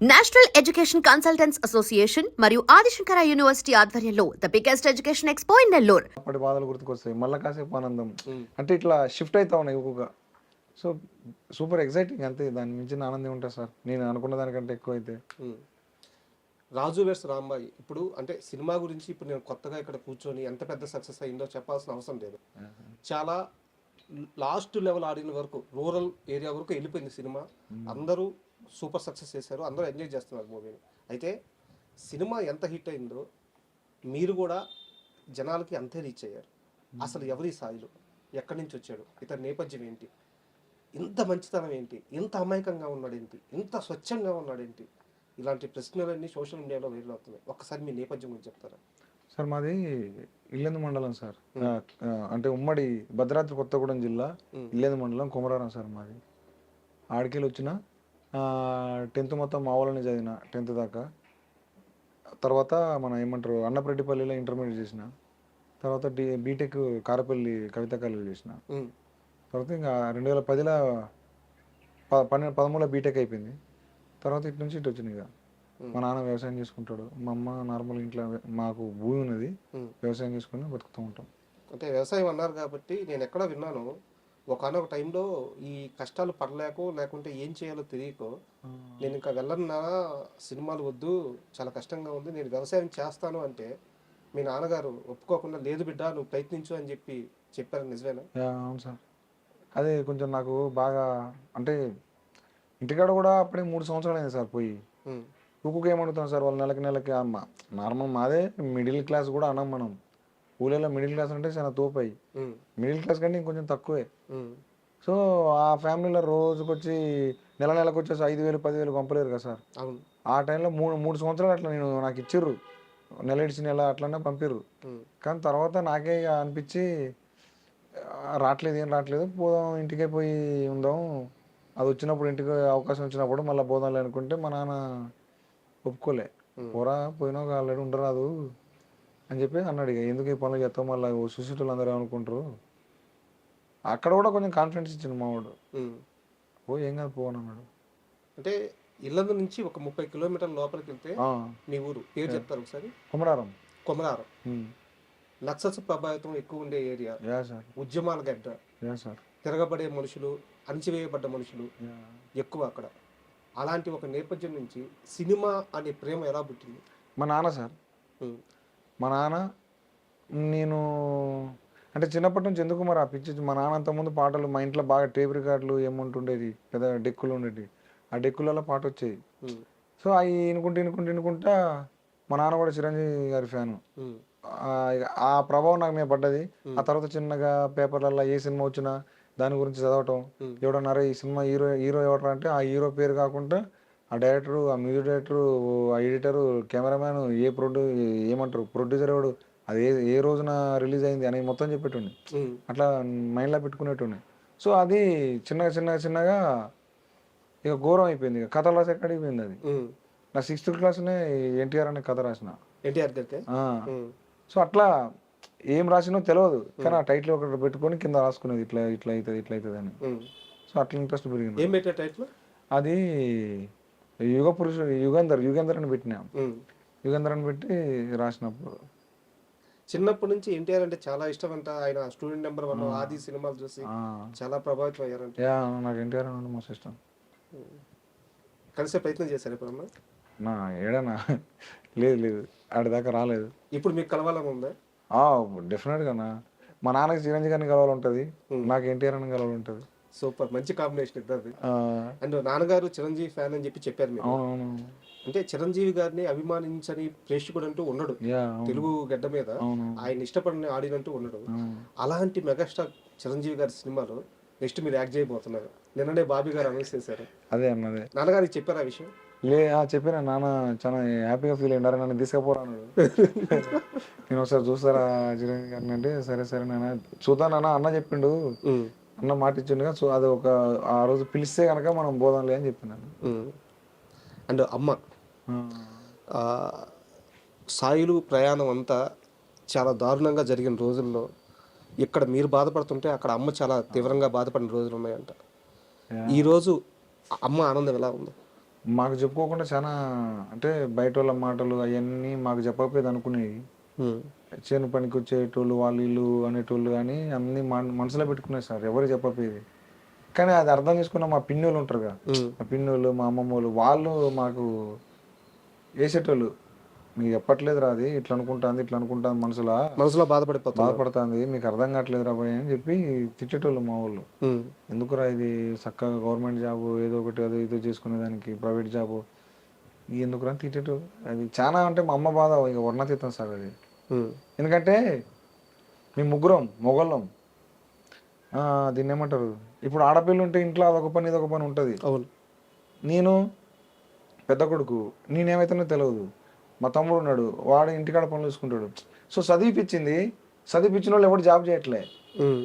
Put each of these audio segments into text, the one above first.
National education consultants association మరియు Adi Shankara university ఆధ్వర్యంలో the biggest education expo in Nellore. అప్పటి బాధలు గుర్తుకొస్తాయి, మళ్ళీ కాసేపు ఆనందం. అంటే ఇట్లా షిఫ్ట్ అవుతా ఉన్నాయి ఎక్కువగా. సో సూపర్ ఎక్సైటింగ్, అంతే. దాని మించిన ఆనందం ఉంటుంది సార్, నేను అనుకున్న దానికంటే ఎక్కువ అయితే. రాజు వెర్స్ రాంబాయి ఇప్పుడు అంటే సినిమా గురించి ఇప్పుడు నేను కొత్తగా ఇక్కడ కూర్చొని ఎంత పెద్ద సక్సెస్ అయిందో చెప్పాల్సిన అవసరం లేదు. చాలా లాస్ట్ లెవెల్ ఆడిన వరకు, రూరల్ ఏరియా వరకు వెళ్ళిపోయింది సినిమా. అందరూ సూపర్ సక్సెస్ చేశారు, అందరూ ఎంజాయ్ చేస్తున్నారు మూవీని. అయితే సినిమా ఎంత హిట్ అయిందో మీరు కూడా జనాలకి అంతే రీచ్ అయ్యారు. అసలు ఎవరి సాయిలు, ఎక్కడి నుంచి వచ్చాడు, ఇతని నేపథ్యం ఏంటి, ఇంత మంచితనం ఏంటి, ఇంత అమాయకంగా ఉన్నాడేంటి, ఇంత స్వచ్ఛంగా ఉన్నాడేంటి, ఇలాంటి ప్రశ్నలన్నీ సోషల్ మీడియాలో వైరల్ అవుతున్నాయి. ఒక్కసారి మీ నేపథ్యం గురించి చెప్తారా? సార్ మాది ఇల్లెందు మండలం సార్, అంటే ఉమ్మడి భద్రాద్రి కొత్తగూడెం జిల్లా ఇల్లెందు మండలం కుమరారం సార్ మాది. ఆడికెళ్ళి వచ్చిన 10th మొత్తం మా ఊళ్ళోనే చదివిన, 10th దాకా. తర్వాత మన ఏమంటారు అన్నప్రెడ్డిపల్లిలో ఇంటర్మీడియట్ చేసిన. తర్వాత బీటెక్ కారపల్లి కవిత కాలేజీలో చేసిన. తర్వాత ఇంకా 2010లో 13లో బీటెక్ అయిపోయింది. తర్వాత ఇటు నుంచి ఇటు వచ్చింది. ఇక మా నాన్న వ్యవసాయం చేసుకుంటాడు, మా అమ్మ నార్మల్ ఇంట్లో, మాకు భూమి ఉన్నది, వ్యవసాయం చేసుకుని బతుకుతూ ఉంటాం. అంటే వ్యవసాయం అన్నారు కాబట్టి నేను ఎక్కడ విన్నాను, ఒకనొక టైంలో ఈ కష్టాలు పడలేకో లేకుంటే ఏం చేయాలో తెలియకో నేను ఇంకా వెళ్ళన్నా, సినిమాలు వద్దు, చాలా కష్టంగా ఉంది, నేను వ్యవసాయం చేస్తాను అంటే మీ నాన్నగారు ఒప్పుకోకుండా, లేదు బిడ్డ నువ్వు ప్రయత్నించు అని చెప్పారు. నిజమేనా? అవును సార్. అదే కొంచెం నాకు బాగా, అంటే ఇంటికాడ కూడా అప్పుడే 3 సంవత్సరాలు అయింది సార్ పోయి. ఊకుకు ఏమడుగుతాం సార్, వాళ్ళు నెలకి అమ్మ నార్మల్ మాదే మిడిల్ క్లాస్ కూడా అన్నాం మనం. ఊళ్ళలో మిడిల్ క్లాస్ అంటే చాలా తోపాయి, మిడిల్ క్లాస్ కంటే ఇంకొంచెం తక్కువే. సో ఆ ఫ్యామిలీలో రోజుకొచ్చి నెలకు వచ్చేసి 5,000 10,000 పంపలేరు కదా సార్. ఆ టైంలో 3 సంవత్సరాలు అట్లా నాకు ఇచ్చిర్రు, నెల ఇడిచి నెల అట్లనే పంపిర్రు. కానీ తర్వాత నాకే అనిపించి ఏం రావట్లేదు, పోదాం ఇంటికే పోయి ఉందాం, అది వచ్చినప్పుడు ఇంటికి అవకాశం వచ్చినప్పుడు మళ్ళీ పోదాంలే అనుకుంటే మా నాన్న ఒప్పుకోలే. పోరా, పోయినాక ఆల్రెడీ ఉండరాదు అని చెప్పి అన్నాడు. ఇక ఎందుకు ఈ పనులు చేస్తాం, మళ్ళీ సుసిటోళ్ళు అందరూ అనుకుంటారు. అక్కడ కూడా కొంచెం కాన్ఫిడెన్స్ ఇచ్చింది మావాడు. ఏం కాదు పోను అన్నాడు. అంటే ఇల్లందు నుంచి ఒక 30 కిలోమీటర్ల లోపలికి వెళ్తే మీ ఊరు పేరు చెప్తారు ఒకసారి? కొమరారం. నక్సల్స్ ప్రభావితం ఎక్కువ ఉండే ఏరియా, ఉద్యమాల గడ్డ, తిరగబడే మనుషులు, అణచివేయబడ్డ మనుషులు ఎక్కువ అక్కడ. అలాంటి ఒక నేపథ్యం నుంచి సినిమా అనే ప్రేమ ఎలా పుట్టింది? మా నాన్న సార్, మా నాన్న, నేను అంటే చిన్నప్పటి నుంచి ఎందుకు మరి ఆ పిచ్చి, మా నాన్న అంతకుముందు పాటలు, మా ఇంట్లో బాగా టేప్ రికార్డులు ఏముంటుండేది, పెద్ద డెక్కులు ఉండేవి, ఆ డెక్కులలో పాట వచ్చేది. సో అవి వినుకుంటా మా నాన్న కూడా చిరంజీవి గారి ఫ్యాను. ఆ ప్రభావం నాకు మీద పడ్డది. ఆ తర్వాత చిన్నగా పేపర్లలో ఏ సినిమా వచ్చినా దాని గురించి చదవటం, ఎవడన్నారా ఈ సినిమా హీరో ఎవడరా అంటే ఆ హీరో పేరు కాకుండా ఆ డైరెక్టరు, ఆ మ్యూజిక్ డైరెక్టరు, ఆ ఎడిటరు, కెమెరామ్యాన్, ఏమంటారు ప్రొడ్యూసర్ ఎవడు, అది ఏ రోజున రిలీజ్ అయింది అని మొత్తం చెప్పేటండి. అట్లా మైండ్లో పెట్టుకునేటండి. సో అది చిన్నగా ఇక ఘోరం అయిపోయింది. ఇక కథలు రాసి ఎక్కడికి పోయింది అది. నా 6th క్లాస్నే ఎన్టీఆర్ అనే కథ రాసిన. సో అట్లా ఏం రాసినో తెలియదు, కానీ ఆ టైటిల్ ఒకటి పెట్టుకొని కింద రాసుకునేది, ఇట్లా అవుతుంది అని. సో అట్లా ఇంట్రెస్ట్ పెరిగింది. అది యుగంధర్ అని పెట్టినా. యుగంధర్ అని పెట్టి రాసినప్పుడు చిన్నప్పటి నుంచి ఎన్టీఆర్ అంటే చాలా ఇష్టం అంట. ఆయన స్టూడెంట్ నెంబర్ 1 ఆది సినిమాలు చూసి చాలా ప్రభావితం అయ్యారంట. నాకు ఎన్టీఆర్ అంటే మస్తు ఇష్టం. కలిసే ప్రయత్నం చేశారు ఎప్పుడన్నా? నా ఏడనా లేదు, ఆడిదాకా రాలేదు. ఇప్పుడు మీకు కలవాలని ఉందా? డెఫినెట్గా. మా నాన్నకి చిరంజీవి గారిని కలవాలంటది, నాకు ఎన్టీఆర్ అని కలవాలంటది. సూపర్, మంచి కాంబినేషన్ ఇద్దరిది. అండ్ నాన్నగారు చిరంజీవి ఫ్యాన్ అని చెప్పారు మీరు. అంటే చిరంజీవి గారిని అభిమానించని ప్రేక్షకుడు అంటూ ఉండడు తెలుగు గడ్డ మీద, ఆయన ఇష్టపడిన ఆడినంటూ ఉండడు. అలాంటి మెగాస్టార్ చిరంజీవి గారి సినిమాలో నెక్స్ట్ మీరు యాక్ట్ చేయబోతున్నారు. నిన్ననే బాబీ గారు అనౌన్స్ చేశారు. అదే అన్నదే. నాన్నగారికి చెప్పారు ఆ విషయం? చెప్పిన నాన్న చాలా హ్యాపీగా ఫీల్ అయ్యారు, నన్ను తీసుకుపోరాను. నేను ఒకసారి చూస్తారా చిరంజీవి గారిని అంటే, సరే నాన్న చూద్దాం నాన్న అన్న చెప్పిండు, అన్న మాట ఇచ్చిండుగా. సో అది ఆ రోజు పిలిస్తే కనుక మనం పోదాంలే అని చెప్పినాను. అండ్ అమ్మ సాయిలు ప్రయాణం అంతా చాలా దారుణంగా జరిగిన రోజుల్లో ఇక్కడ మీరు బాధపడుతుంటే అక్కడ అమ్మ చాలా తీవ్రంగా బాధపడిన రోజులు ఉన్నాయంట. ఈరోజు అమ్మ ఆనందం ఎలా ఉంది? మాకు చెప్పుకోకుండా చాలా అంటే బయట వాళ్ళ మాటలు అవన్నీ మాకు చెప్పకపోయేది అనుకునేవి. ఉమ్, చేను పనికి వచ్చేటోళ్ళు వాళ్ళు వీళ్ళు అనేటోళ్ళు కానీ అన్ని మనసులో పెట్టుకునేది సార్, ఎవరు చెప్పకపోయేది. కానీ అది అర్థం చేసుకున్న మా పిన్నోళ్ళు ఉంటారుగా, ఉమ్. మా పిన్నోళ్ళు మా అమ్మమ్మ వాళ్ళు మాకు వేసేటోళ్ళు. మీకు చెప్పట్లేదురా, అది ఇట్లా అనుకుంటాను మనసులా మనసులో బాధపడిపోతున్నారు. బాధపడుతుంది, మీకు అర్థం కావట్లేదు రాబోయే అని చెప్పి తిట్టేటోళ్ళు మా వాళ్ళు. ఉమ్, ఎందుకురా ఇది చక్కగా గవర్నమెంట్ జాబు ఏదో ఒకటి అదో ఇదో చేసుకునే దానికి ప్రైవేట్ జాబు ఎందుకురా అని తిట్టేటోళ్ళు. అది చాలా అంటే మా అమ్మ బాధ ఇక వర్ణతీతం సార్ అది. ఉమ్, ఎందుకంటే మేము ముగ్గురం మొగళ్ళం, దీన్ని ఏమంటారు, ఇప్పుడు ఆడపిల్ల ఉంటే ఇంట్లో అదొక పని ఇదొక పని ఉంటుంది. అవును. నేను పెద్ద కొడుకు, నేనేమైతేనో తెలియదు. మా తమ్ముడు ఉన్నాడు, వాడు ఇంటికాడ పనులు చూసుకుంటాడు. సో చదివిపించిన వాళ్ళు ఎవడు జాబ్ చేయట్లే. ఉమ్,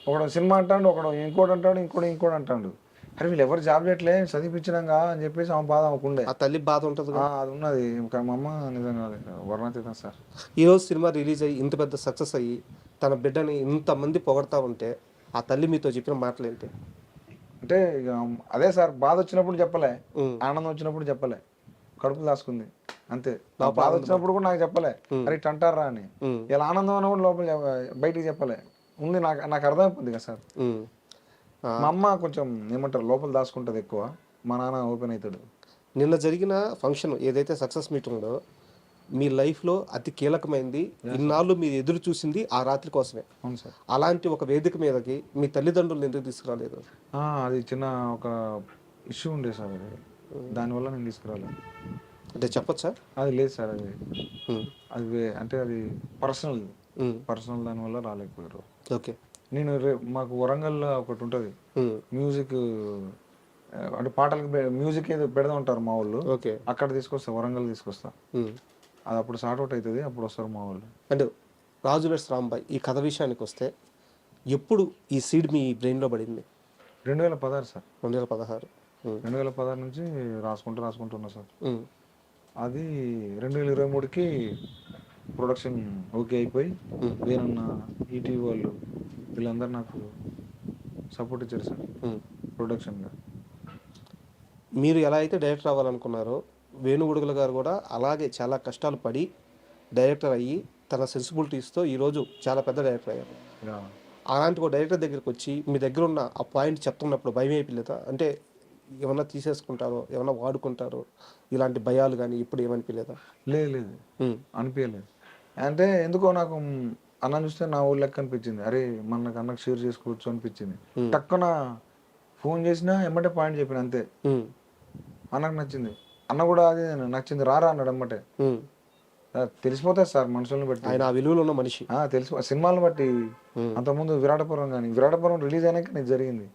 ఒకడు సినిమా అంటాడు, ఒకడు ఇంకోటి అంటాడు, ఇంకోటి అంటాడు. అరే వీళ్ళు ఎవరు జాబ్ చేయట్లే చదివిపించినాగా అని చెప్పేసి ఆమె బాధ ఆమెకుండే. ఆ తల్లి బాధ ఉంటుంది కదా. అది ఉన్నది. ఇంకా మా అమ్మ నిజంగా వర్ణాతీతం సార్. ఈరోజు సినిమా రిలీజ్ అయ్యి ఇంత పెద్ద సక్సెస్ అయ్యి తన బిడ్డని ఇంతమంది పొగడతా ఉంటే ఆ తల్లి మీతో చెప్పిన మాటలు ఏంటి? అంటే ఇక అదే సార్, బాధ వచ్చినప్పుడు చెప్పలే, ఉమ్, ఆనందం వచ్చినప్పుడు చెప్పలే, కడుపు దాసుకుంది అంతే. నా లోపల బాధ వచ్చినప్పుడు కూడా నాకు చెప్పలే, అరే ఇట్ అంటారా అని. ఉమ్, ఇలా ఆనందం అన్నప్పుడు లోపల బయటికి చెప్పలే, ఉంది నాకు అర్థమైపోతుంది కదా సార్. ఉమ్. ఆ, మా అమ్మ కొంచెం ఏమంటారు లోపల దాచుకుంటుంది ఎక్కువ, మా నాన్న ఓపెన్ అవుతాడు. నిన్న జరిగిన ఫంక్షన్ ఏదైతే సక్సెస్ మీట్ ఉందో మీ లైఫ్లో అతి కీలకమైంది, ఇన్నాళ్ళు మీరు ఎదురు చూసింది ఆ రాత్రి కోసమే. అవును సార్. అలాంటి ఒక వేదిక మీదకి మీ తల్లిదండ్రులు ఎందుకు తీసుకురాలేదు? అది చిన్న ఒక ఇష్యూ ఉండే సార్, అది దానివల్ల నేను తీసుకురాలేదు. అంటే చెప్పొచ్చా? అది లేదు సార్, అది ఉమ్, అది అంటే అది పర్సనల్ దానివల్ల రాలేకపోయారు. ఓకే. నేను మాకు వరంగల్లో ఒకటి ఉంటుంది ఉమ్, మ్యూజిక్, అంటే పాటలకు మ్యూజిక్ ఏదో పెడతా ఉంటారు మా వాళ్ళు, ఓకే. అక్కడ తీసుకొస్తా, వరంగల్ తీసుకొస్తా. ఉమ్. అది అప్పుడు సార్ట్ అవుట్ అవుతుంది, అప్పుడు వస్తారు మా వాళ్ళు. అండ్ రాజు వెడ్స్ రాంబాయ్ ఈ కథ విషయానికి వస్తే ఎప్పుడు ఈ సీడ్ మీ బ్రెయిన్లో పడింది? 2016 సార్. 2016. 2016 నుంచి రాసుకుంటున్నా సార్. ఉమ్, అది 2023కి ప్రొడక్షన్ ఓకే అయిపోయి వేరన్న ఈటీవీ వాళ్ళు వీళ్ళందరూ నాకు సపోర్ట్ ఇచ్చారు సార్ ఉమ్. ప్రొడక్షన్గా. మీరు ఎలా అయితే డైరెక్టర్ అవ్వాలనుకున్నారో వేణుగుడుగుల గారు కూడా అలాగే చాలా కష్టాలు పడి డైరెక్టర్ అయ్యి తన సెన్సిబిలిటీస్తో ఈరోజు చాలా పెద్ద డైరెక్టర్ అయ్యారు. అలాంటి ఒక డైరెక్టర్ దగ్గరికి వచ్చి మీ దగ్గర ఉన్న ఆ పాయింట్ చెప్తున్నప్పుడు భయం అయిపోలేదా? అంటే ఏమన్నా తీసేసుకుంటారో, ఏమన్నా వాడుకుంటారో, ఇలాంటి భయాలు కానీ ఇప్పుడు ఏమనిపించలేదా? లేదు అనిపించలేదు. అంటే ఎందుకో నాకు అన్న చూస్తే నా ఊళ్ళో లెక్క అనిపించింది. అరే మనకు అన్నకు షేర్ చేసుకోవచ్చు అనిపించింది. టక్కున ఫోన్ చేసినా ఎమ్మటే పాయింట్ చెప్పిన అంతే. అన్నకు నచ్చింది, అన్న కూడా అది నచ్చింది, రారా అన్నాడు ఎమ్మటే. తెలిసిపోతుంది సార్ మనుషులను బట్టి, ఆయన ఆ విలువలో ఉన్న మనిషి. సినిమాలను బట్టి. అంతకుముందు విరాటపురం రిలీజ్ అయినాక ఇది జరిగింది.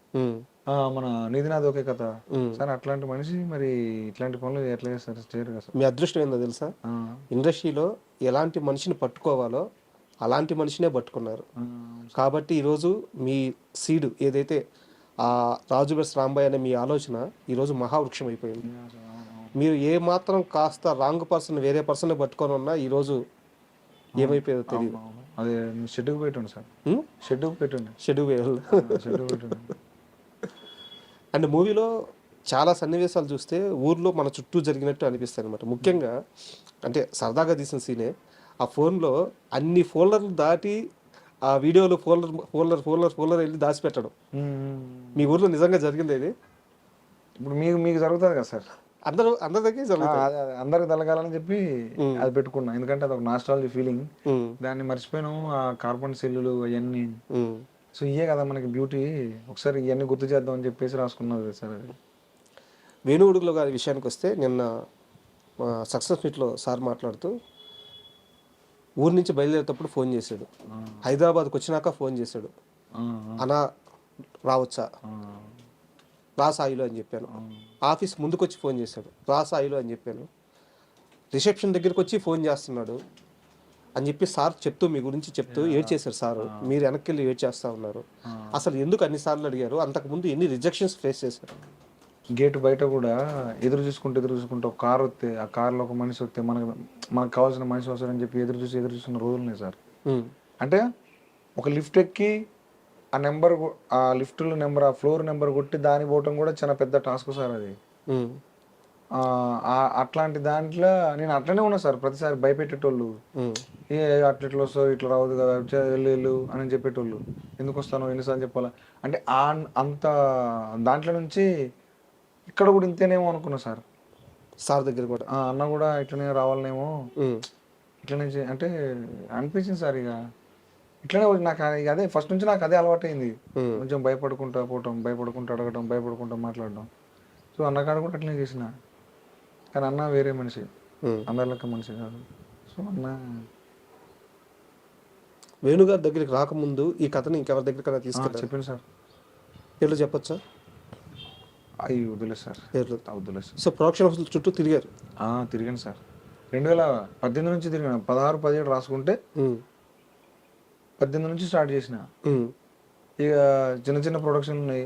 మన నిధినాథ్ ఒకే కథ సార్, అట్లాంటి మనిషి మరి ఇట్లాంటి పనులు ఎట్లా చేస్తారు, చేయరు కదా సార్. మీ అదృష్టం ఏందో తెలుసా, ఇండస్ట్రీలో ఎలాంటి మనిషిని పట్టుకోవాలో అలాంటి మనిషినే పట్టుకున్నారు. కాబట్టి ఈరోజు మీ సీడ్ ఏదైతే ఆ రాజు వెడ్స్ రాంబాయ్ అనే మీ ఆలోచన ఈరోజు మహావృక్షం అయిపోయింది. మీరు ఏ మాత్రం కాస్త రాంగ్ పర్సన్ వేరే పర్సన్ పట్టుకొని ఉన్నా ఈరోజు ఏమైపోయేదో తెలియదు. అదే షెడ్యూల్ పెట్టండి సార్, షెడ్యూల్. అండ్ మూవీలో చాలా సన్నివేశాలు చూస్తే ఊర్లో మన చుట్టూ జరిగినట్టు అనిపిస్తాయి అనమాట. ముఖ్యంగా అంటే సరదాగా తీసిన సీనే, ఆ ఫోన్లో అన్ని ఫోల్డర్లు దాటి ఆ వీడియోలో ఫోల్డర్ వెళ్ళి దాచిపెట్టడం. మీ ఊర్లో నిజంగా జరిగింది ఇది? ఇప్పుడు మీకు జరుగుతుంది కదా సార్, అందరి దగ్గర జరుగుతుంది. అందరికి తలగాలని చెప్పి అది పెట్టుకున్నా, ఎందుకంటే అది ఒక నాస్టాలజీ ఫీలింగ్. దాన్ని మర్చిపోయినాము, ఆ కార్బన్ సెల్లులు అవన్నీ. సో ఇయే కదా మనకి బ్యూటీ, ఒకసారి ఇవన్నీ గుర్తు చేద్దాం అని చెప్పేసి రాసుకున్నది సార్. అది వేణుగుడుగుల గారి విషయానికి వస్తే నిన్న సక్సెస్ మీట్లో సార్ మాట్లాడుతూ ఊరి నుంచి బయలుదేరేటప్పుడు ఫోన్ చేశాడు, హైదరాబాద్కి వచ్చినాక ఫోన్ చేశాడు, అన్నా రావచ్చా, రా సాయిలో అని చెప్పాను. ఆఫీస్ ముందుకు వచ్చి ఫోన్ చేశాడు, రా సాయిలో అని చెప్పాను. రిసెప్షన్ దగ్గరికి వచ్చి ఫోన్ చేస్తున్నాడు అని చెప్పి సార్ చెప్తూ మీ గురించి చెప్తూ ఏడ్చేశారు సారు. మీరు వెనక్కి వెళ్ళి ఏడ్చేస్తూ ఉన్నారు. అసలు ఎందుకు అన్నిసార్లు అడిగారు? అంతకుముందు ఎన్ని రిజెక్షన్స్ ఫేస్ చేశారు? గేట్ బయట కూడా ఎదురు చూసుకుంటూ ఒక కార్ వస్తే, ఆ కార్లో ఒక మనిషి వస్తే మనకు కావాల్సిన మనిషి వస్తారని చెప్పి ఎదురు చూస్తున్న రోజులున్నాయి సార్. అంటే ఒక లిఫ్ట్ ఎక్కి ఆ నెంబర్, ఆ లిఫ్ట్లో నెంబర్, ఆ ఫ్లోర్ నెంబర్ కొట్టి దాని పోవటం కూడా చాలా పెద్ద టాస్క్ సార్. అది అట్లాంటి దాంట్లో నేను అట్లనే ఉన్నా సార్. ప్రతిసారి భయపెట్టేటోళ్ళు. ఉమ్, ఏ అట్లా ఇట్లా వస్తావు, ఇట్లా రావద్దు కదా, వెళ్ళు వెళ్ళు అని చెప్పేటోళ్ళు. ఎందుకు వస్తాను, ఎన్నిసార్లు చెప్పాలా అంటే అంత దాంట్లో నుంచి ఇక్కడ కూడా ఇంతేనేమో అనుకున్నా సార్. సార్ దగ్గర కూడా. అన్న కూడా ఇట్లనే రావాలనేమో, ఉమ్, ఇట్లనే అంటే అనిపించింది సార్. ఇక ఇట్లనే నాకు ఇక అదే ఫస్ట్ నుంచి నాకు అదే అలవాటైంది. ఉమ్, కొంచెం భయపడుకుంటా పోవటం, భయపడుకుంటూ అడగటం, భయపడుకుంటూ మాట్లాడడం. సో అన్నకాడ కూడా అట్లనే చేసిన. కానీ అన్న వేరే మనిషి, ఉమ్. అందరి లెక్క మనిషి కాదు. సో అన్న వేణుగారి దగ్గరికి రాకముందు ఈ కథని ఇంకెవరి దగ్గరికైనా తీసుకెళ్ళారు? చెప్పింది సార్. పేర్లు చెప్పొచ్చా? అవి వదిలేదు సార్, పేర్లు. వదిలేదు సార్. సో ప్రొడక్షన్ హౌస్ చుట్టూ తిరిగారు? తిరిగాను సార్. 2018 నుంచి తిరిగాను. 16, 17 రాసుకుంటే ఉమ్, 18 నుంచి స్టార్ట్ చేసిన. ఉమ్, ఇక చిన్న చిన్న ప్రొడక్షన్ ఉన్నాయి,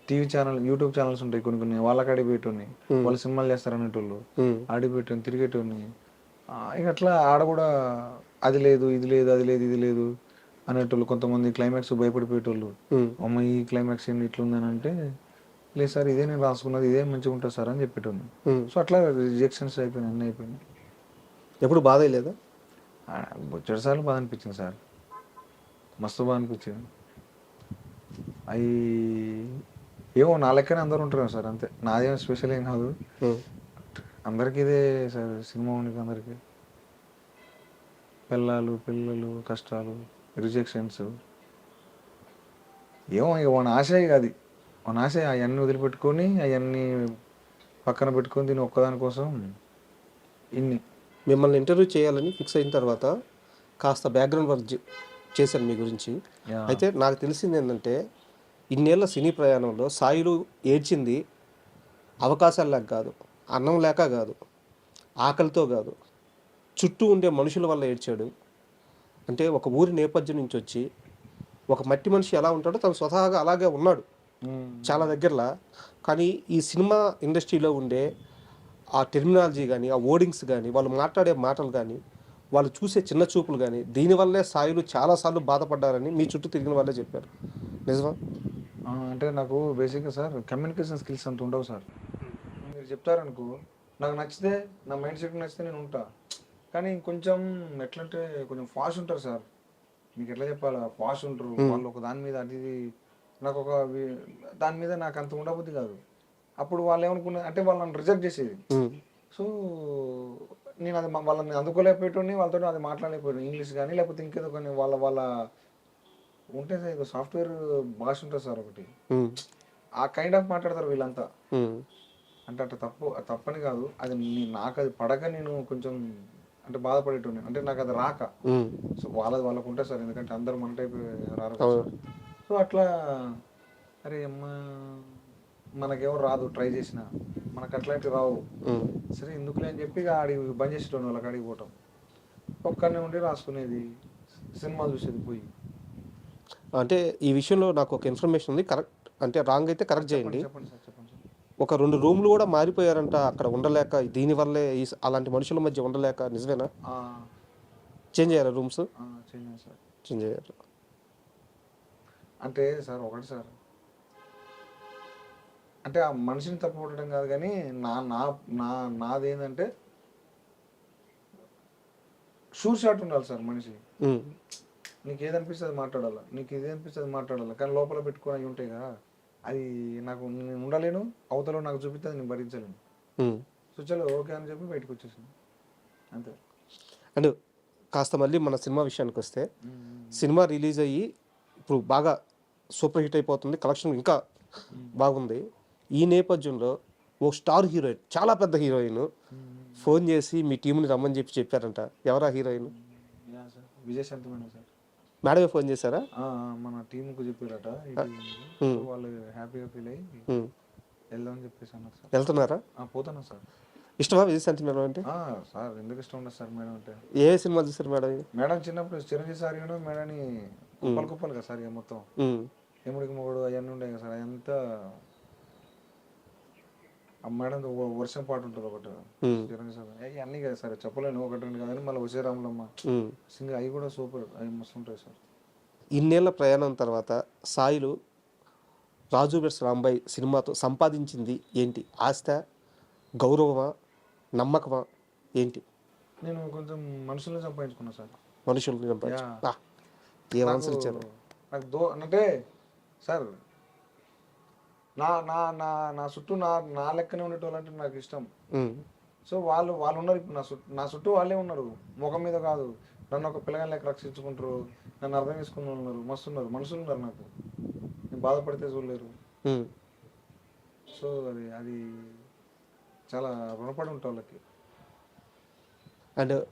టీవీ ఛానల్, యూట్యూబ్ ఛానల్స్ ఉంటాయి కొన్ని కొన్ని, వాళ్ళకి అడిగిపెట్టుని, వాళ్ళు సినిమాలు చేస్తారు అనేటోళ్ళు, ఉమ్, ఆడిపెట్టాను, తిరిగేటోని. ఇక అట్లా ఆడ కూడా అది లేదు, ఇది లేదు, అది లేదు, ఇది లేదు అనేటోళ్ళు. కొంతమంది క్లైమాక్స్ భయపడిపోయేటోళ్ళు. ఉమ్, అమ్మ ఈ క్లైమాక్స్ ఏంటి ఇట్లుందని అంటే, లేదు సార్ ఇదే నేను రాసుకున్నది, ఇదే మంచిగా ఉంటుంది సార్ అని చెప్పేటోని. ఉమ్. సో అట్లా రిజెక్షన్స్ అయిపోయినాయి, అన్నీ అయిపోయినాయి. ఎప్పుడు బాధ లేదా? బొచ్చడి సార్లు బాధ అనిపించింది సార్, మస్తు బాధ అనిపించింది. అవి ఏమో నా లెక్కనే అందరూ ఉంటారు సార్, అంతే. నాదేం స్పెషల్ ఏం కాదు, ఉమ్, అందరికీ ఇదే సార్. సినిమా ఉండి అందరికీ పిల్లలు కష్టాలు, రిజెక్షన్స్. ఏమో ఇక మన ఆశ, ఇక అది మన ఆశ. అవన్నీ వదిలిపెట్టుకొని, అవన్నీ పక్కన పెట్టుకొని, దీని ఒక్కదాని కోసం ఇన్ని. మిమ్మల్ని ఇంటర్వ్యూ చేయాలని ఫిక్స్ అయిన తర్వాత కాస్త బ్యాక్గ్రౌండ్ వర్క్ చేశాను మీ గురించి. అయితే నాకు తెలిసింది ఏంటంటే, ఇన్నేళ్ల సినీ ప్రయాణంలో సాయిలు ఏడ్చింది అవకాశాలు లేక కాదు, అన్నం లేక కాదు, ఆకలితో కాదు, చుట్టూ ఉండే మనుషుల వల్ల ఏడ్చాడు. అంటే ఒక ఊరి నేపథ్యం నుంచి వచ్చి ఒక మట్టి మనిషి ఎలా ఉంటాడో తను స్వతహాగా అలాగే ఉన్నాడు చాలా దగ్గరలా. కానీ ఈ సినిమా ఇండస్ట్రీలో ఉండే ఆ టెర్మినాలజీ కానీ, ఆ ఓడింగ్స్ కానీ, వాళ్ళు మాట్లాడే మాటలు కానీ, వాళ్ళు చూసే చిన్న చూపులు కానీ, దీనివల్లే సాయిలు చాలాసార్లు బాధపడ్డారని మీ చుట్టూ తిరిగిన వాళ్ళే చెప్పారు. నిజమా? అంటే నాకు బేసిక్గా సార్ కమ్యూనికేషన్ స్కిల్స్ అంత ఉండవు సార్. మీరు చెప్తారనుకో, నాకు నచ్చితే, నా మైండ్ సెట్ నచ్చితే నేను ఉంటా. కానీ కొంచెం ఎట్లంటే కొంచెం ఫాస్ట్ ఉంటారు సార్. మీకు ఎట్లా చెప్పాలా, ఫాస్ట్ ఉంటారు వాళ్ళు. ఒక దాని మీద అది నాకు దాని మీద నాకు అంత ఉండబుద్ధి కాదు. అప్పుడు వాళ్ళు ఏమనుకున్నా అంటే వాళ్ళు నన్ను రిజెక్ట్ చేసేది. సో నేను అది వాళ్ళని అందుకోలేకపోయేటోని, వాళ్ళతో అది మాట్లాడలేకపోయాను. ఇంగ్లీష్ కానీ లేకపోతే ఇంకేదో కానీ వాళ్ళ ఉంటే ఏదో సాఫ్ట్వేర్ భాష ఉంటుంది సార్ ఒకటి, ఆ కైండ్ ఆఫ్ మాట్లాడతారు వీళ్ళంతా. అంటే అట్లా తప్పని కాదు, అది నాకు అది పడక నేను కొంచెం అంటే బాధపడేటోని, అంటే నాకు అది రాక. సో వాళ్ళకు ఉంటుంది సార్, ఎందుకంటే అందరూ మన టైప్ రారు. సో అట్లా అరే అమ్మ మనకేమో రాదు, ట్రై చేసిన మనకు అట్లాంటివి రావు, సరే ఎందుకులే అని చెప్పి ఆడికి బంద్ చేసేటోని, వాళ్ళకి అడిగి పోవటం. ఒక్కనే ఉండి రాసుకునేది, సినిమాలు చూసేది పోయి. అంటే ఈ విషయంలో నాకు ఒక ఇన్ఫర్మేషన్ ఉంది, కరెక్ట్ అంటే రాంగ్ అయితే కరెక్ట్ చేయండి. చెప్పండి సార్, చెప్పండి సార్. ఒక 2 రూమ్లు కూడా మారిపోయారంట అక్కడ ఉండలేక, దీనివల్లే అలాంటి మనుషుల మధ్య ఉండలేక. నిజమేనా? చేంజ్ అయ్యారా రూమ్స్? చేంజ్ సార్, చేంజ్ అయ్యారు. అంటే సార్ ఒకటి సార్, అంటే ఆ మనిషిని తప్పుపట్టడం కాదు, కానీ నాదేంటంటే షూర్ షాట్ ఉండాలి సార్ మనిషి. నీకు ఏదనిపిస్తుంది మాట్లాడాలా, నీకు ఇది అనిపిస్తుంది మాట్లాడాలా, కానీ లోపల పెట్టుకొని అవి ఉంటాయి కదా, అది నాకు నేను ఉండలేను. అవతల నాకు చూపిస్తే నేను భరించలేను. సో చలో ఓకే అని చెప్పి బయటకు వచ్చేసాను, అంతే. అండ్ కాస్త మళ్ళీ మన సినిమా విషయానికి వస్తే, సినిమా రిలీజ్ అయ్యి ఇప్పుడు బాగా సూపర్ హిట్ అయిపోతుంది, కలెక్షన్ ఇంకా బాగుంది. ఈ నేపథ్యంలో ఓ స్టార్ హీరోయిన్, చాలా పెద్ద హీరోయిన్ ఫోన్ చేసి మీ టీంని రమ్మని చెప్పారంట. ఎవరా హీరోయిన్? Vijayashanti madam sir. మేడమే ఫోన్ చేశారా? మన టీంకు చెప్పారట, వాళ్ళు హ్యాపీగా ఫీల్ అయ్యి వెళ్దామని చెప్పేసి అన్నారు సార్. వెళ్తున్నారా? పోతున్నా సార్. ఇష్టమా విజయశాంతి మేడం అంటే? సార్ ఎందుకు ఇష్టం ఉండదు సార్ మేడం అంటే. ఏ సినిమా చూసారు మేడం? మేడం చిన్నప్పుడు చిరంజీవి సార్ మేడంని కుప్పలు కదా సార్, ఇక మొత్తం ఎముడికి మొగుడు అవన్నీ ఉండే కదా సార్. అదంతా ఆ మేడం వర్షం పాట ఉంటుంది ఒకటి, చిరంజీవి సార్ అన్నీ కదా సార్, చెప్పలేను ఒకటి రెండు కాదని. మళ్ళీ వచ్చే రాములమ్మ సింగ్, అవి కూడా సూపర్, అవి మస్తు ఉంటాయి సార్. ఇన్నేళ్ల ప్రయాణం తర్వాత సాయిలు రాజు వెడ్స్ రాంబాయ్ సినిమాతో సంపాదించింది ఏంటి? ఆస్త, గౌరవమా, నమ్మకమా, ఏంటి? నేను కొంచెం మనుషుల్ని సంపాదించుకున్నా సార్. మనుషుల్ని సంపాదించు. యా. ఏం నాకు ఆన్సర్ ఇచ్చారు? నాకు అంటే సార్ నా నా నా నా చుట్టూ నా లెక్కనే ఉండేటోళ్ళు అంటే నాకు ఇష్టం. ఉమ్, సో వాళ్ళు ఉన్నారు ఇప్పుడు నా చుట్టూ వాళ్ళే ఉన్నారు, ముఖం మీద కాదు. నన్ను ఒక పిల్లగాని లెక్క రక్షించుకుంటారు, నన్ను అర్థం చేసుకున్న వాళ్ళు ఉన్నారు, మస్తు ఉన్నారు, మనుషులు ఉన్నారు నాకు. నేను బాధపడితే చూడలేరు. ఉమ్. సో అది చాలా రుణపడి ఉంటా వాళ్ళకి. అండ్